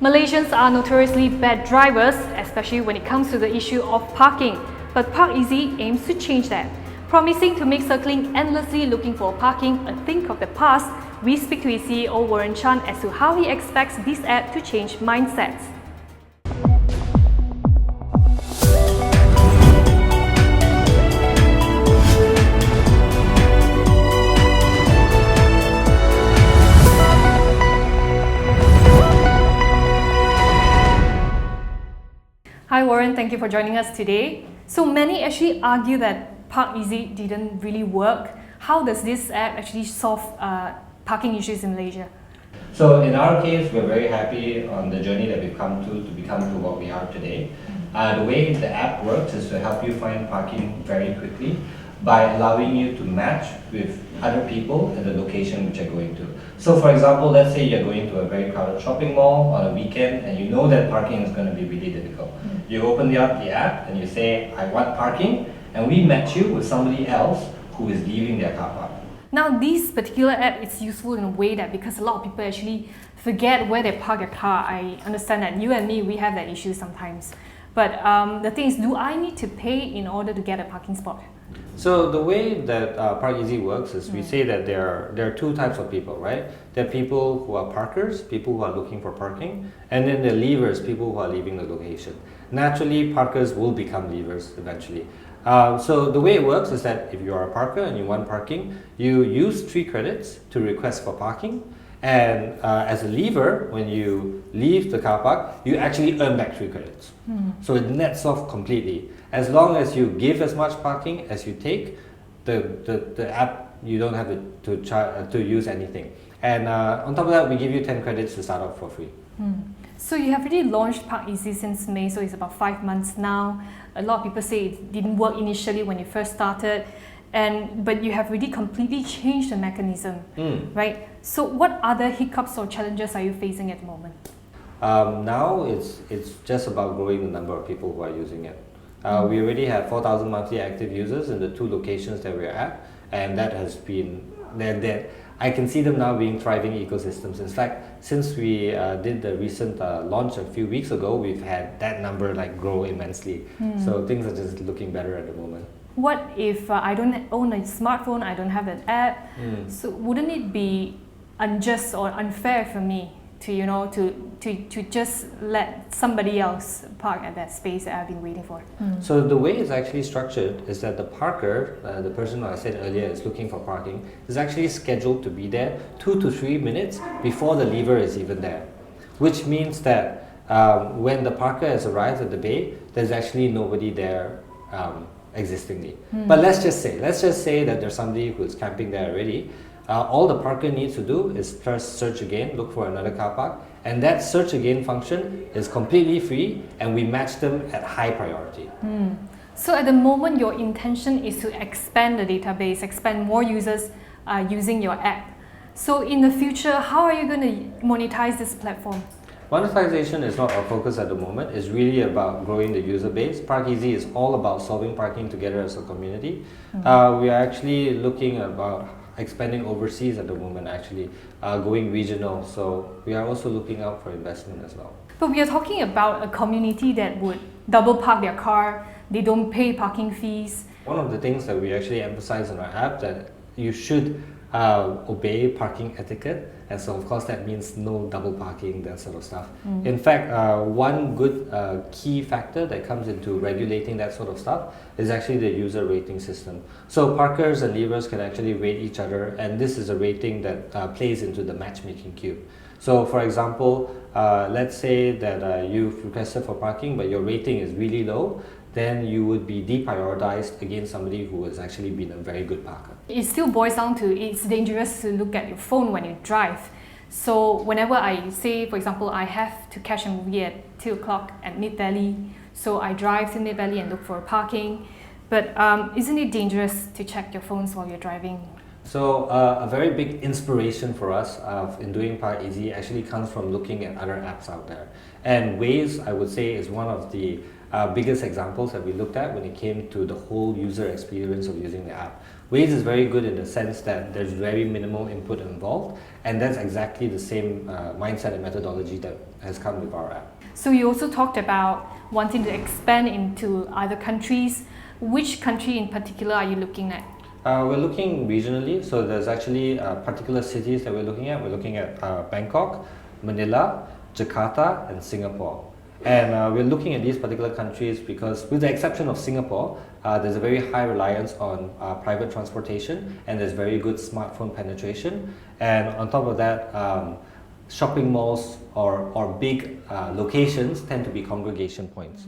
Malaysians are notoriously bad drivers, especially when it comes to the issue of parking. But ParkEasy aims to change that. Promising to make circling endlessly looking for parking a thing of the past, we speak to its CEO Warren Chan as to how he expects this app to change mindsets. Hi Warren, thank you for joining us today. So many actually argue that ParkEasy didn't really work. How does this app actually solve parking issues in Malaysia? So in our case, we're very happy on the journey that we've come to become to what we are today. The way the app works is to help you find parking very quickly by allowing you to match with other people at the location which you're going to. So for example, let's say you're going to a very crowded shopping mall on a weekend and you know that parking is going to be really difficult. You open up the app and you say, I want parking, and we match you with somebody else who is leaving their car park. Now this particular app is useful in a way that because a lot of people actually forget where they park their car. I understand that you and me, we have that issue sometimes. But the thing is, do I need to pay in order to get a parking spot? So the way that ParkEasy works is we say that there are two types of people, right? There are people who are parkers, people who are looking for parking, and then the leavers, people who are leaving the location. Naturally, parkers will become leavers eventually. So the way it works is that if you are a parker and you want parking, you use 3 credits to request for parking. And as a leaver, when you leave the car park, you actually earn back 3 credits. So it nets off completely. As long as you give as much parking as you take, the app, you don't have to use anything. And on top of that, we give you 10 credits to start off for free. So you have already launched ParkEasy since May, so it's about 5 months now. A lot of people say it didn't work initially when you first started, but you have really completely changed the mechanism, right? So what other hiccups or challenges are you facing at the moment? Now it's just about growing the number of people who are using it. We already have 4,000 monthly active users in the 2 locations that we're at, and that has been, I can see them now being thriving ecosystems. In fact, since we did the recent launch a few weeks ago, we've had that number grow immensely. So things are just looking better at the moment. What if I don't own a smartphone, I don't have an app? So wouldn't it be unjust or unfair for me to just let somebody else park at that space that I've been waiting for? So the way it's actually structured is that the parker, the person who I said earlier is looking for parking, is actually scheduled to be there 2 to 3 minutes before the lever is even there. Which means that when the parker has arrived at the bay, there's actually nobody there existingly. But let's just say that there's somebody who's camping there already. All the parker needs to do is press search again, look for another car park, and that search again function is completely free, and we match them at high priority. So at the moment, your intention is to expand the database, expand more users using your app. So in the future, how are you going to monetize this platform? Monetization is not our focus at the moment. It's really about growing the user base. ParkEasy is all about solving parking together as a community. We are actually looking about expanding overseas at the moment, actually going regional. So we are also looking out for investment as well. But we are talking about a community that would double park their car. They don't pay parking fees. One of the things that we actually emphasize in our app that you should obey parking etiquette, and so of course that means no double parking, that sort of stuff. In fact, one good key factor that comes into regulating that sort of stuff is actually the user rating system. So parkers and leavers can actually rate each other, and this is a rating that plays into the matchmaking cube. So for example, let's say that you've requested for parking but your rating is really low, then you would be deprioritized against somebody who has actually been a very good parker. It still boils down to it's dangerous to look at your phone when you drive. So whenever I say, for example, I have to catch a movie at 2 o'clock at Mid-Valley, so I drive to Mid-Valley and look for parking. But isn't it dangerous to check your phones while you're driving? So a very big inspiration for us in doing ParkEasy actually comes from looking at other apps out there. And Waze, I would say, is one of the biggest examples that we looked at when it came to the whole user experience of using the app. Waze is very good in the sense that there's very minimal input involved, and that's exactly the same mindset and methodology that has come with our app. So you also talked about wanting to expand into other countries. Which country in particular are you looking at? We're looking regionally, so there's actually particular cities that we're looking at. We're looking at Bangkok, Manila, Jakarta, and Singapore. And we're looking at these particular countries because, with the exception of Singapore, there's a very high reliance on private transportation, and there's very good smartphone penetration. And on top of that, shopping malls or big locations tend to be congregation points.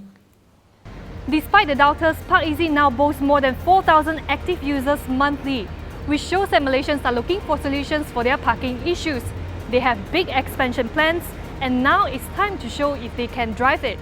Despite the doubters, ParkEasy now boasts more than 4,000 active users monthly, which shows that Malaysians are looking for solutions for their parking issues. They have big expansion plans, and now it's time to show if they can drive it.